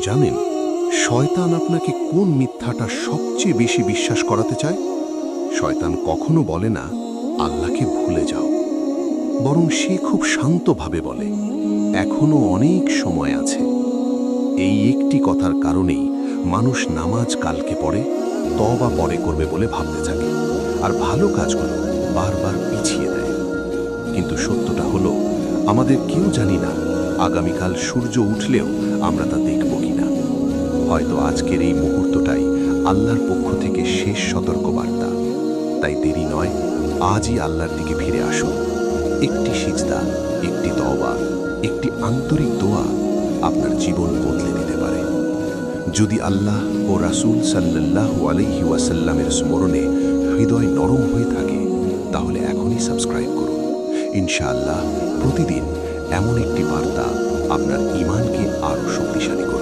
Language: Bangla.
জানেন, শয়তান আপনাকে কোন মিথ্যাটা সবচেয়ে বেশি বিশ্বাস করাতে চায়? শয়তান কখনো বলে না আল্লাহকে ভুলে যাও, বরং সে খুব শান্তভাবে বলে এখনো অনেক সময় আছে। এই একটি কথার কারণেই মানুষ নামাজ কালকে পড়ে, তওবা পরে করবে বলে ভাবতে থাকে, আর ভালো কাজগুলো বারবার পিছিয়ে দেয়। কিন্তু সত্যটা হলো, আমাদের কেউ জানি না আগামীকাল সূর্য উঠলেও আমরা তা দেখব কিনা। হয়তো আজকের এই মুহূর্তটাই আল্লাহর পক্ষ থেকে শেষ সতর্কবার্তা। তাই দেরি নয়, আজই আল্লাহর দিকে ফিরে আসুন। একটি সিজদা, একটি তওবা, একটি আন্তরিক দোয়া আপনার জীবন বদলে দিতে পারে। যদি আল্লাহ ও রাসূল সাল্লাল্লাহু আলাইহি ওয়াসাল্লামের স্মরণে হৃদয় নরম হয়ে থাকে, তাহলে এখনই সাবস্ক্রাইব করুন। ইনশাআল্লাহ প্রতিদিন এমন একটি বার্তা আপনার ঈমানকে আরও শক্তিশালী করবে।